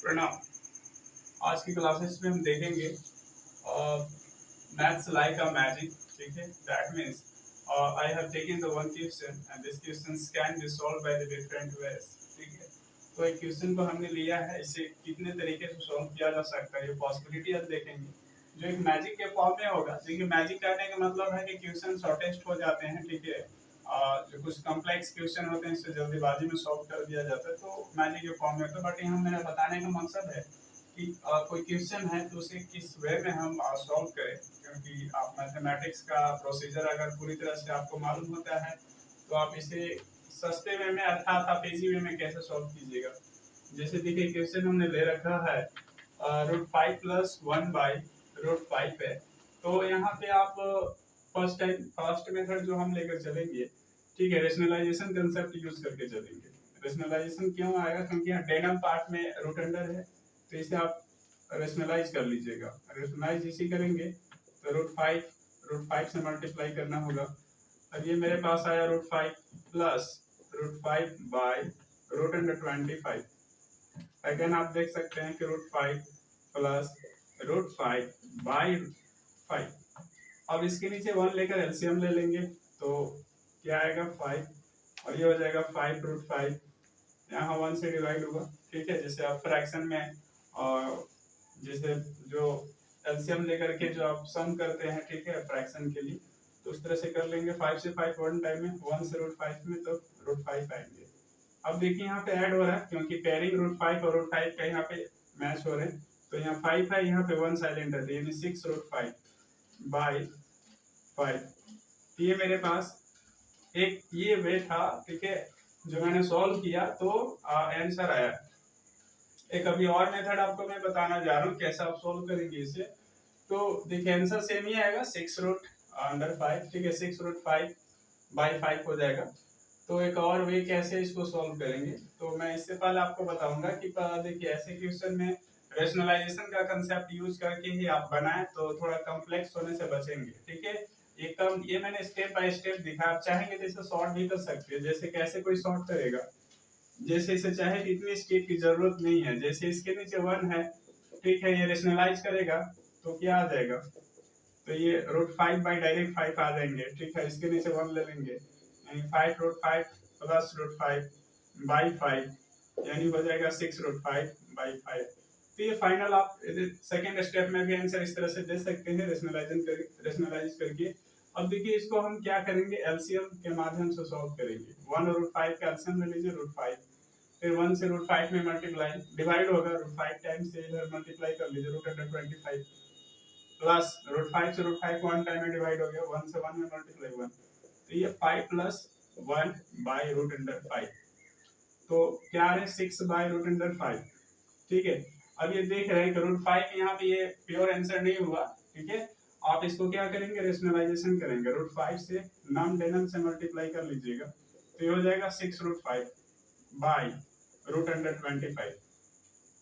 प्रणाम। आज की क्लासेस में हम देखेंगे मैथ्स लाइक अ मैजिक। ठीक है, that means I have taken the one question and this questions can be solve by the different ways. ठीक है, तो एक क्वेश्चन को हमने लिया है, इसे कितने तरीके से सॉल्व किया जा सकता है ये पॉसिबिलिटी अब देखेंगे, जो एक मैजिक के फॉर्म में होगा। देखिए, मैजिक करने का मतलब है कि क्वेश्चन शॉर्टेस्ट हो जाते हैं। ठीक है, जो कुछ कॉम्प्लेक्स क्वेश्चन होते हैं इससे जल्दीबाजी में सॉल्व कर दिया जाता है, तो मैजिक के फॉर्म में होता है। बट यहाँ मेरा बताने का मकसद है कि कोई क्वेश्चन है तो उसे किस वे में हम सॉल्व करें, क्योंकि आप मैथमेटिक्स का प्रोसीजर अगर पूरी तरह से आपको मालूम होता है तो आप इसे सस्ते वे में अर्थात आप इजी वे में कैसे सॉल्व कीजिएगा। जैसे देखिए, क्वेश्चन हमने ले रखा है √5 + 1/√5 है। तो यहाँ पे आप फर्स्ट मेथड जो हम लेकर चलेंगे, ठीक है, रेशनलाइजेशन कंसेप्ट यूज करके चलेंगे। रेशनलाइजेशन क्यों आएगा? क्योंकि यहाँ डेनम पार्ट में रूट अंडर है, तो इसे आप रेशनलाइज कर लीजिएगा। रेशनलाइज इसी करेंगे तो √5 से मल्टीप्लाई करना होगा। अब ये मेरे पास आया √5 + √5/√25। अगेन आप देख सकते हैं कि √5 + √5/5। अब इसके नीचे 1 लेकर एलसीएम ले लेंगे तो क्या आएगा 5, और ये हो जाएगा 5√5। यहाँ 1 से डिवाइड होगा। ठीक है, जैसे आप फ्रैक्शन में और जैसे जो एलसीएम लेकर के जो आप सम करते हैं, ठीक है, फ्रैक्शन के लिए, तो उस तरह से कर लेंगे। 5 से 5 वन टाइम में, 1 से √5 में, तो √5 आएंगे। अब देखिए यहाँ पे ऐड हो रहा है क्योंकि पेयरिंग √5 और √5 का यहाँ पे मैच हो रहे हैं, तो यहाँ 5 है, यहाँ पे 1 साइलेंट है, तो यानी 6√5/5। ये मेरे पास एक ये वे था, ठीक है, जो मैंने सॉल्व किया तो आंसर आया। एक अभी और मेथड आपको मैं बताना जा रहा हूँ कैसे आप सॉल्व करेंगे इसे। तो देखिए, आंसर सेम ही आएगा, 6√5। ठीक है, 6√5/5 हो जाएगा। तो एक और वे कैसे इसको सॉल्व करेंगे, तो मैं इससे पहले आपको बताऊंगा कि देखिए, ऐसे क्वेश्चन में रेशनलाइजेशन का कंसेप्ट यूज करके ही आप बनाएं तो थोड़ा कॉम्प्लेक्स होने से बचेंगे। ठीक है, ये मैंने स्टेप बाय स्टेप दिखा, आप चाहेंगे तो इसे शॉर्ट भी कर सकते हैं। जैसे कैसे कोई शॉर्ट करेगा, जैसे इसे चाहे इतनी स्टेप की जरूरत नहीं है। जैसे इसके नीचे 1 है, ठीक है, ये रेशनलाइज करेगा तो क्या आ जाएगा, तो ये √5 बाई डायरेक्ट 5 आ जाएंगे। ठीक है, इसके नीचे 1 ले लेंगे, यानी 5√5 + √5/5, यानी हो जाएगा 6√5/5। तो ये फाइनल आप सेकेंड स्टेप में भी आंसर इस तरह से दे सकते हैं रेशनलाइज करके। अब देखिए, इसको हम क्या करेंगे, एलसीएम के माध्यम से सॉल्व करेंगे। 1 और √5 का एलसीएम ले लीजिए, √5, फिर 1 से √5 में मल्टीप्लाई डिवाइड होगा, √5 टाइम्स से इधर मल्टीप्लाई कर लीजिए, √125 प्लस √5 से √5 को 1 टाइम में डिवाइड हो गया, 1 से 1 में मल्टीप्लाई 1, तो ये 5 + 1/√5। तो क्या आ रहे, 6/√5। ठीक है, अब ये देख रहे हैं कि √5 यहाँ पे ये प्योर आंसर नहीं हुआ। ठीक है, आप इसको क्या करेंगे, रेशनलाइजेशन करेंगे, √5 से नॉन डेनम से मल्टीप्लाई कर लीजिएगा, तो ये हो जाएगा 6√5/√25।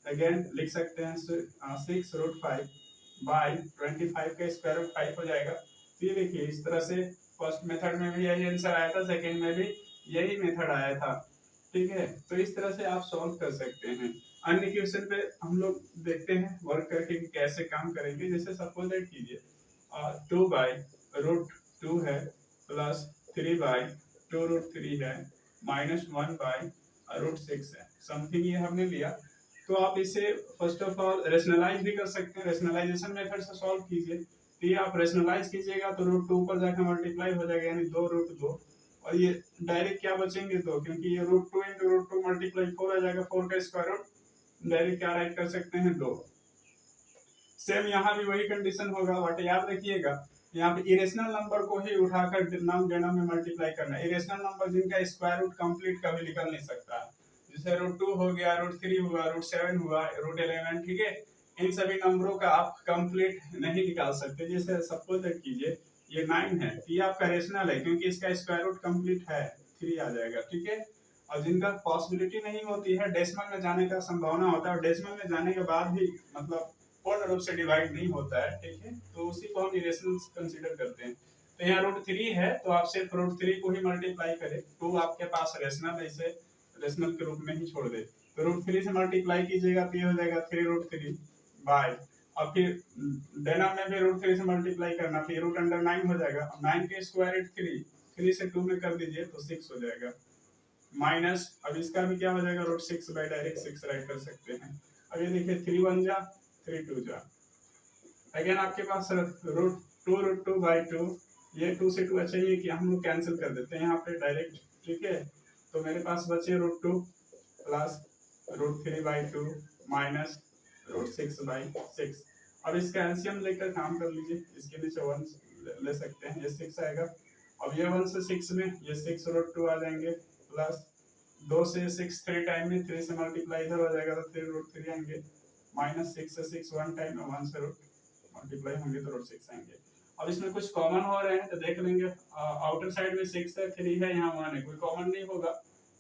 अगेन लिख सकते हैं 6√5/25 का स्क्वायर रूट 5 हो जाएगा। तो ये देखिए, इस तरह से फर्स्ट मेथड में भी यही आंसर आया था, सेकंड में भी यही मेथड आया था। ठीक है, तो इस तरह से आप सॉल्व कर सकते हैं। अन्य क्वेश्चन पे हम लोग देखते हैं वर्क करके कि कैसे काम करेंगे। जैसे सपोज दैट कीजिए 2/√2 है प्लस 3/2√3 है माइनस 1/√6 है, समथिंग ये हमने लिया। तो आप इसे फर्स्ट ऑफ ऑल रेशनलाइज भी कर सकते हैं, रेशनलाइजेशन मेथड से सॉल्व कीजिए। तो ये आप रेशनलाइज कीजिएगा तो √2 पर जाकर मल्टीप्लाई हो जाएगा, यानी 2√2, और ये डायरेक्ट क्या बचेंगे 2, क्योंकि ये √2 × √2 मल्टीप्लाई 4 आ जाएगा, 4 का स्क्वायर रूट डायरेक्ट क्या राइट कर सकते हैं 2। सेम यहाँ भी वही कंडीशन होगा, बट याद रखिएगा यहाँ पे इरेशनल नंबर को ही उठाकर नॉन डेनम में मल्टीप्लाई करना है। इरेशनल नंबर जिनका स्क्वायर रूट कंप्लीट कभी निकल नहीं सकता, जैसे √2 हो गया, √3 हुआ, √7 हुआ, √11। ठीक है, इन सभी नंबरों का आप कंप्लीट नहीं निकाल सकते। जैसे सपोज दैट कीजिए ये 9 है, ये आपका रेशनल है क्योंकि इसका स्क्वायर रूट कंप्लीट है, 3 आ जाएगा। ठीक है, और जिनका पॉसिबिलिटी नहीं होती है, डेसिमल में जाने का संभावना होता है, और डेसिमल में जाने के बाद भी मतलब पूर्ण रूप से डिवाइड नहीं होता है। ठीक है, तो उसी को हम इरेशनल कंसीडर करते हैं। तो यहाँ √3 है तो आप सिर्फ √3 को ही मल्टीप्लाई करें, 2 आपके पास रेशनल है, इसे रेशनल के रूप में ही छोड़ दे, तो रूट 3 से मल्टीप्लाई कीजिएगा तो ये हो जाएगा 3 रूट 3 बाय, और फिर डेनम में भी रूट 3 से मल्टीप्लाई करना, फिर रूट अंडर 9 हो जाएगा। 9 के स्क्वायर रूट 3, 3 से 2 में कर दीजिए तो 6 हो जाएगा, माइनस अब इसका भी क्या हो जाएगा रूट 6 बाय डायरेक्ट 6 राइट कर सकते हैं। अब ये देखिए 3 1 जा 3 2 जा, अगेन आपके पास रूट 2 बाई 2, ये 2 से 2 अच्छा ये कि हम लोग कैंसिल कर देते हैं यहाँ पे डायरेक्ट, ठीक है। तो मेरे पास बचे root 2 plus root 3 by 2 minus root 6 by 6। अब इसका एलसीएम लेकर काम कर लीजिए, इसके नीचे 1 ले सकते हैं, ये 6 आएगा। अब ये 1 से 6 में ये 6 रूट 2 आ जाएंगे, प्लस 2 से 6 3 टाइम में 3 से मल्टीप्लाई इधर हो जाएगा तो 3 रूट 3 आएंगे, माइनस 6 से 6 1 टाइम में 1 से रूट मल्टीप्लाई होंगे तो रूट 6 आएंगे। अब इसमें कुछ कॉमन हो रहे हैं तो देख लेंगे, आउटर साइड में 6 है, 3 है, यहाँ 1 है, कोई कॉमन नहीं होगा,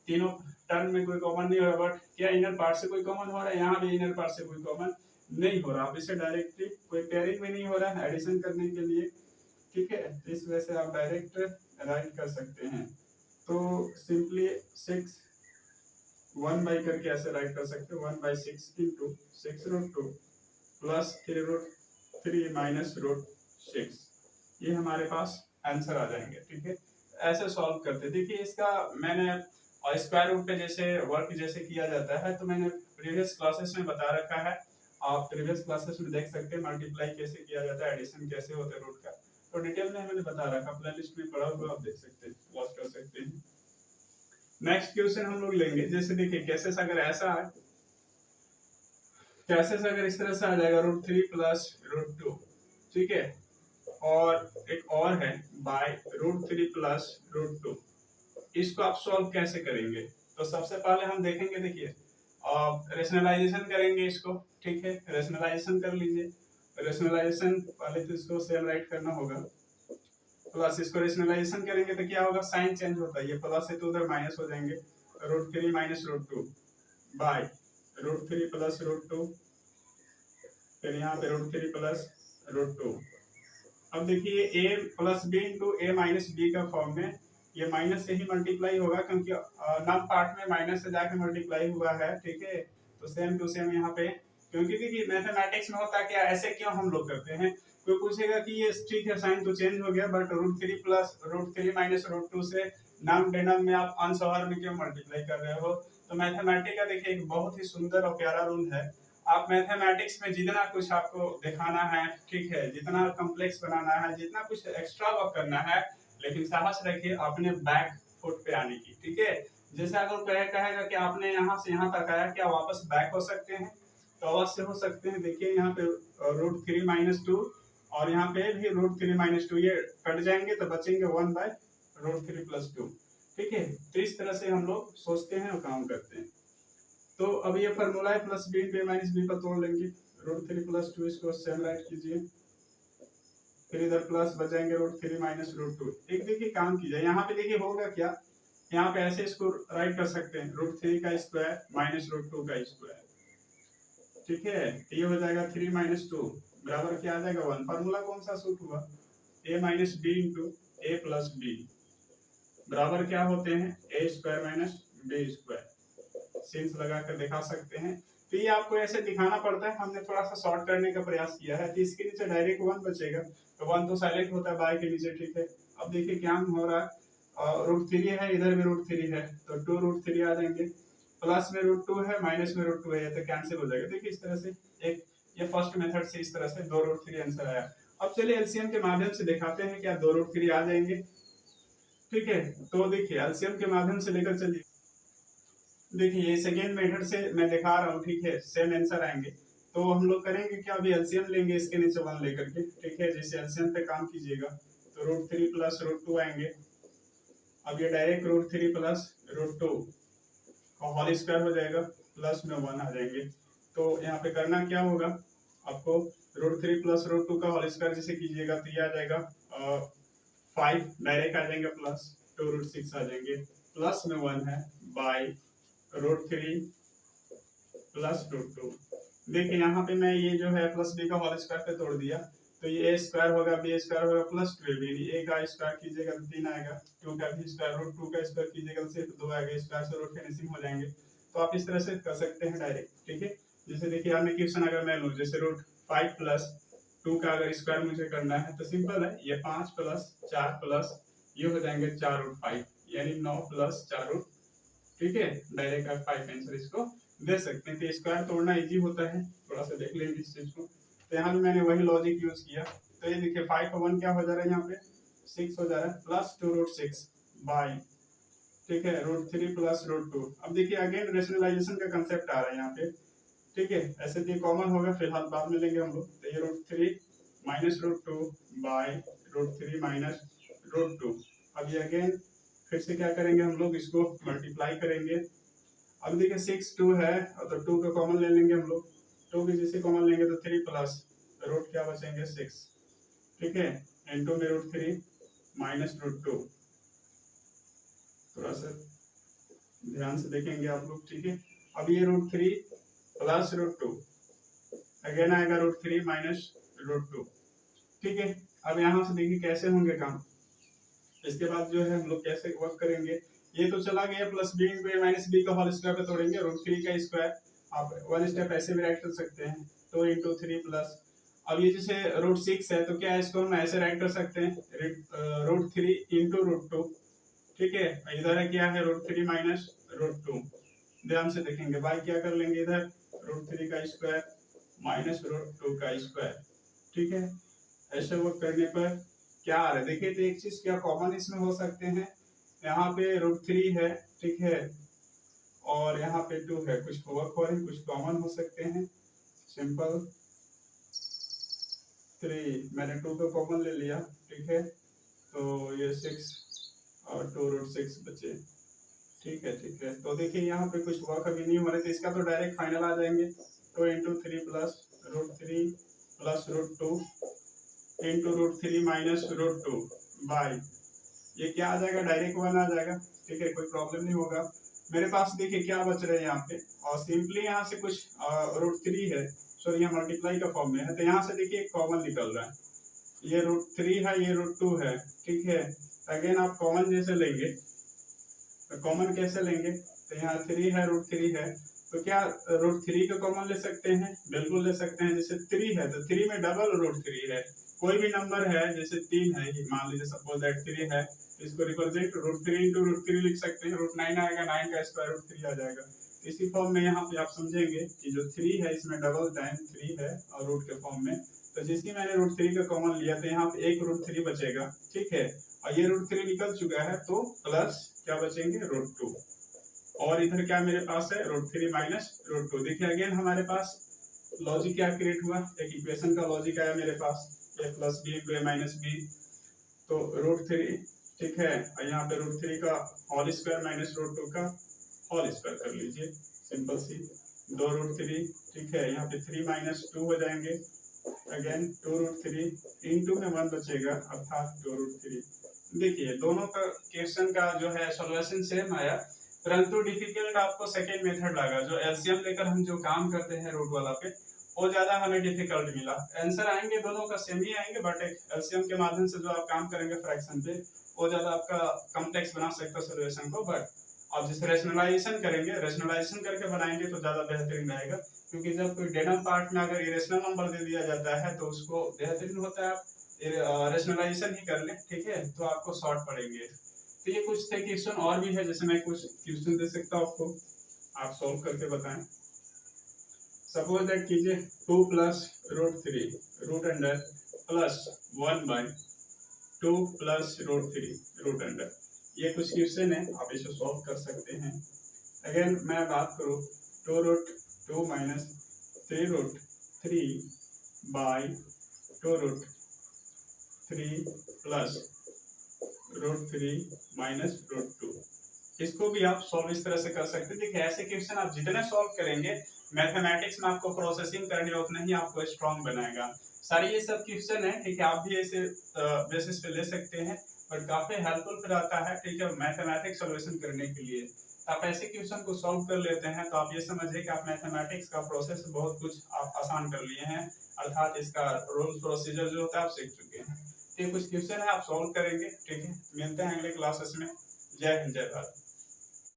तीनों टर्म में कोई कॉमन नहीं होगा। बट क्या इनर पार्ट से कोई कॉमन हो रहा है? यहाँ भी इनर पार्ट से कोई कॉमन नहीं हो रहा। आप इसे डायरेक्टली कोई पेयरिंग में नहीं हो रहा है एडिशन करने के लिए, ठीक है। इस वजह से आप डायरेक्ट राइट कर सकते हैं। तो सिंपली 6 1 बाई करके ऐसे राइट कर सकते हो, 1 by 6 into 6 root 2 plus 3 root 3 minus root 6, ये हमारे पास आंसर आ जाएंगे, ठीक है। ऐसे सॉल्व करते। देखिए इसका मैंने स्क्वायर रूट पे जैसे वर्क जैसे किया जाता है तो मैंने प्रीवियस क्लासेस में बता रखा है, आप प्रीवियस क्लासेस में देख सकते हैं मल्टीप्लाई कैसे किया जाता है, एडिशन कैसे होता है रूट का, तो डिटेल में मैंने बता रखा, प्ले लिस्ट में पढ़ा हुआ आप देख सकते हैं, वॉच कर सकते हैं। नेक्स्ट क्वेश्चन हम लोग लेंगे, जैसे देखिए कैसे अगर ऐसा है, कैसे अगर इस तरह से आ जाएगा रूट 3 प्लस रूट 2, ठीक है, और एक और है बाय रूट 3 प्लस रूट 2, इसको आप सॉल्व कैसे करेंगे? तो सबसे पहले हम देखेंगे, देखिए रेशनलाइजेशन करेंगे इसको, ठीक है, रेशनलाइजेशन कर लीजिए। रेशनलाइजेशन पहले तो इसको सेम राइट करना होगा, प्लस इसको रेशनलाइजेशन करेंगे तो क्या होगा, साइन चेंज होता है, ये प्लस है तो उधर माइनस हो जाएंगे, root 3 minus root 2 by root 3 plus root 2, फिर यहाँ पे रूट 3 प्लस रूट 2। अब देखिए a plus B into A minus B का फॉर्म में, ये माइनस से ही मल्टीप्लाई होगा क्योंकि नम पार्ट में माइनस से जाके मल्टीप्लाई हुआ है, ठीक है। तो सेम टू सेम यहाँ पे, क्योंकि देखिए मैथमेटिक्स में होता क्या, ऐसे क्यों हम लोग करते हैं, कोई पूछेगा कि ये ठीक है साइन तो चेंज हो गया but root 3 plus root 3 minus root 2 से नम डेनम में आप अंश और में क्यों मल्टीप्लाई कर रहे हो? तो मैथमेटिक्स का देखिए एक बहुत ही सुंदर और प्यारा रूल है, आप मैथमेटिक्स में जितना कुछ आपको दिखाना है, ठीक है, जितना कॉम्प्लेक्स बनाना है, जितना कुछ एक्स्ट्रा वर्क करना है, लेकिन साहस रखिए अपने बैक फुट पे आने की, ठीक है। जैसे अगर कहेगा कि आपने यहाँ से यहाँ तक आया, क्या वापस बैक हो सकते हैं? तो अवश्य हो सकते हैं। देखिए यहाँ पे रूट 3 माइनस 2 और यहाँ पे भी रूट 3 माइनस 2, ये कट जाएंगे तो बचेंगे 1 बाय रूट 3 प्लस 2, ठीक है। तो इस तरह से हम लोग सोचते हैं और काम करते हैं। तो अब ये फॉर्मूला है प्लस बी पे माइनस बी पर तोड़ लेंगे, रूट 3 प्लस 2 इसको सेम राइट कीजिए, फिर इधर प्लस बचाएंगे रूट 3 माइनस रूट 2। एक देखिए काम कीजिए, यहाँ पे देखिए होगा क्या, यहाँ पे ऐसे इसको राइट कर सकते हैं, रूट 3 का स्क्वायर माइनस रूट 2 का स्क्वायर, ठीक है। ये हो जाएगा 3 माइनस 2 बराबर क्या आ जाएगा 1। फॉर्मूला कौन सा सूट हुआ, A minus B into A plus B बराबर क्या होते हैं, A square minus B square. सिंस लगाकर दिखा सकते हैं। तो ये आपको ऐसे दिखाना पड़ता है, हमने थोड़ा सा शॉर्ट करने का प्रयास किया है। तो इसके नीचे डायरेक्ट 1 बचेगा, तो 1 तो साइलेंट होता है बाय के नीचे, ठीक है। अब देखिए क्या हो रहा है, रूट 3 है, इधर भी रूट 3 है, तो 2 रूट 3 आ जाएंगे, प्लस में रूट 2 है, माइनस में रूट 2 है, तो कैंसिल हो जाएगा। देखिए इस तरह से एक ये फर्स्ट मेथड से इस तरह से 2 रूट 3 आंसर आया। अब चलिए एलसीएम के माध्यम से दिखाते हैं क्या 2 रूट 3 आ जाएंगे, ठीक है। तो देखिए एलसीएम के माध्यम से लेकर चलिए, देखिए ये सेकेंड मेथड से मैं दिखा रहा हूँ, ठीक है, सेम आंसर आएंगे। तो हम लोग करेंगे क्या, अभी एलसीएम लेंगे इसके नीचे 1 लेकर के, ठीक है। जैसे एलसीएम पे काम कीजिएगा तो रूट 3 प्लस रूट 2 आएंगे। अब ये डायरेक्ट रूट 3 प्लस रूट 2 का होल स्क्वायर हो जाएगा, प्लस में 1 आ जाएंगे। तो यहाँ पे करना क्या होगा आपको, रूट 3 प्लस रूट 2 का होल स्क्वायर जैसे कीजिएगा तो ये आ जाएगा 5 डायरेक्ट आ जाएंगे, प्लस 2 रूट 6 आ जाएंगे, प्लस में 1 है बाई रूट 3 प्लस रूट 2। देखिए यहाँ पे मैं ये जो है प्लस बी का होल स्क्वायर पे तोड़ दिया, तो ये ए स्क्वायर होगा, बी स्क्वायर होगा, प्लस 2 ए का स्क्वायर कीजिएगा तो 3 आएगा, 2 का भी स्क्वायर, रूट 2 का स्क्वायर कीजिएगा तो सिर्फ 2 आएगा, स्क्वायर से रूट फिनिशिंग हो जाएंगे। तो आप इस तरह से कर सकते हैं डायरेक्ट, ठीक है। जैसे देखिए आपने क्वेश्चन अगर मैं लूँ जैसे रूट 5 प्लस 2 का अगर स्क्वायर मुझे करना है तो सिंपल है, ये 5 प्लस 4 प्लस ये हो जाएंगे 4 रूट 5 यानी 9 प्लस 4 रूट, ठीक है। डायरेक्ट आप 5 आंसर इसको दे सकते हैं। तो स्क्वायर तोड़ना इजी होता है, थोड़ा सा देख लेंगे इस चीज को। तो यहाँ भी मैंने वही लॉजिक यूज किया। तो ये देखिए 5 का 1 क्या हो जा रहा है यहाँ पे 6 हो जा रहा है प्लस 2 रूट 6 बाई, ठीक है, रूट 3 प्लस रूट 2। अब देखिए अगेन रेशनलाइजेशन का कंसेप्ट आ रहा है यहाँ पे, ठीक है। ऐसे तो कॉमन होगा, फिलहाल बाद में लेंगे हम लोग। तो ये root 3 minus root 2 by root 3 minus root 2। अब ये अगेन फिर से क्या करेंगे हम लोग, इसको मल्टीप्लाई करेंगे। अब देखिए 6 2 है तो 2 का कॉमन ले लेंगे हम लोग, 2 की जैसे कॉमन लेंगे तो 3 प्लस रूट क्या बचेंगे 6, ठीक है, इनटू में रूट 3 माइनस रूट 2। थोड़ा सा ध्यान से देखेंगे आप लोग, ठीक है। अब ये रूट 3 प्लस रूट 2 अगेन आएगा रूट 3 माइनस रूट 2, ठीक है। अब यहाँ से देखिए कैसे होंगे काम। इसके बाद जो है हम लोग कैसे वर्क करेंगे, ये तो चला गया plus B into A minus B का होल स्क्वायर पे तोड़ेंगे, रूट 3 का स्क्वायर आप वन स्टेप ऐसे भी राइट कर सकते हैं 2 इंटू 3 प्लस। अब ये जैसे रूट 6 है तो क्या इसको हम ऐसे राइट कर सकते हैं रूट 3 इंटू रूट 2, ठीक है। इधर है क्या है रूट 3 माइनस रूट 2। ध्यान से देखेंगे बाई क्या कर लेंगे इधर रूट 3 का स्क्वायर माइनस रूट 2 का स्क्वायर, ठीक है। ऐसे वर्क करने पर क्या आ रहा है देखिए, तो एक चीज क्या कॉमन इसमें हो सकते हैं, यहाँ पे रूट 3 है, ठीक है, और यहाँ पे 2 है, कुछ वर्क हो रहे कुछ कॉमन हो सकते हैं। सिंपल 3 मैंने 2 का कॉमन ले लिया, ठीक है, तो ये 6 और 2 रूट 6 बचे, ठीक है, ठीक है। तो देखिए यहाँ पे कुछ वर्क अभी नहीं हो रहे, तो इसका तो डायरेक्ट फाइनल आ जाएंगे 2 into 3 plus root 3 plus root 2 into root 3 minus root 2 by, ये क्या आ जाएगा डायरेक्ट 1 आ जाएगा, ठीक है, कोई प्रॉब्लम नहीं होगा। मेरे पास देखिए क्या बच रहा है यहाँ पे, और सिंपली यहाँ से कुछ रूट 3 है, सॉरी यहाँ मल्टीप्लाई का फॉर्म में है, तो यहाँ से देखिए एक कॉमन निकल रहा है, ये रूट 3 है ये रूट 2 है, ठीक है। अगेन आप कॉमन जैसे लेंगे तो कॉमन कैसे लेंगे, तो यहाँ 3 है रूट 3 है, तो क्या रूट 3 का कॉमन ले सकते हैं, बिल्कुल ले सकते हैं। जैसे 3 है तो 3 में डबल रूट 3 है, कोई भी नंबर है जैसे 3 है, मान लीजिए सपोज दैट 3 है, इसको रिप्रेजेंट रूट 3 इंटू रूट 3 लिख सकते हैं, रूट 9 आएगा, 9 का स्क्वायर रूट 3 आ जाएगा। इसी फॉर्म में यहाँ पे आप समझेंगे कि जो 3 है इसमें डबल टाइम 3 है और रूट के फॉर्म में, तो जिसकी मैंने रूट 3 का कॉमन लिया तो यहाँ पे एक रूट 3 बचेगा, ठीक है, और ये रूट 3 निकल चुका है तो प्लस क्या बचेंगे रूट 2, और इधर क्या मेरे पास है रूट 3 माइनस रूट 2। देखिए अगेन हमारे पास लॉजिक क्या क्रिएट हुआ, एक इक्वेशन का लॉजिक आया मेरे पास, ए plus B into A minus B, तो रूट 3, ठीक है, और यहाँ पे रूट 3 का होल स्क्वायर माइनस रूट 2 का होल स्क्वायर कर लीजिए, सिंपल सी 2 रूट 3, ठीक है, यहाँ पे 3 माइनस 2 हो जाएंगे, अगेन 2 रूट 3 इंटू में 1 बचेगा अर्थात 2 रूट 3। देखिए दोनों का क्वेश्चन का जो है सॉल्यूशन सेम आया, परंतु डिफिकल्ट आपको सेकेंड मेथड लगा, जो एलसीएम लेकर हम जो काम करते हैं रूट वाला पे, वो ज्यादा हमें डिफिकल्ट मिला। आंसर आएंगे दोनों का सेम ही आएंगे, बट एक एलसीएम के माध्यम से जो आप काम करेंगे फ्रैक्शन पे, वो ज्यादा आपका कॉम्प्लेक्स बना सकता है सॉल्यूशन को, बट आप जैसे रेशनलाइजेशन करेंगे, रेशनलाइजेशन करके बनाएंगे तो ज्यादा बेहतरीन रहेगा, क्योंकि जब कोई डेनम पार्ट में अगर इरेशनल नंबर दे दिया जाता है तो उसको बेहतरीन होता है आप रेशनलाइजेशन ही कर लें, ठीक है, तो आपको शॉर्ट पड़ेंगे। तो ये कुछ थे क्वेश्चन, और भी है, जैसे मैं कुछ क्वेश्चन दे सकता हूँ आपको, आप सॉल्व करके बताएं। सपोज दैट कीजिए 2 plus root 3 root under plus 1 by 2 plus root 3 root under, ये कुछ क्वेश्चन है, आप इसे सॉल्व कर सकते हैं। अगेन मैं बात करूँ 2 root 2 minus 3 root 3 by 2 root 3 plus root 3 minus root 2, इसको भी आप सॉल्व इस तरह से कर सकते हैं। देखिए ऐसे क्वेश्चन आप जितने सॉल्व करेंगे, मैथमेटिक्स में आपको प्रोसेसिंग करनी है उतना ही आपको स्ट्रॉन्ग बनाएगा। सारे ये सब क्वेश्चन है, ठीक है, आप भी ऐसे बेसिस पे ले सकते हैं, बट काफी हेल्पफुल फिर आता है, ठीक है, मैथमेटिक्स सॉल्यूशन करने के लिए। आप ऐसे क्वेश्चन को सॉल्व कर लेते हैं तो आप ये समझिए कि आप मैथमेटिक्स का प्रोसेस बहुत कुछ आप आसान कर लिए हैं, अर्थात इसका रूल प्रोसीजर जो होता है आप सीख चुके हैं। तो ये कुछ क्वेश्चन है आप सॉल्व करेंगे, ठीक है। मिलते हैं अगले क्लासेस में। जय हिंद जय भारत।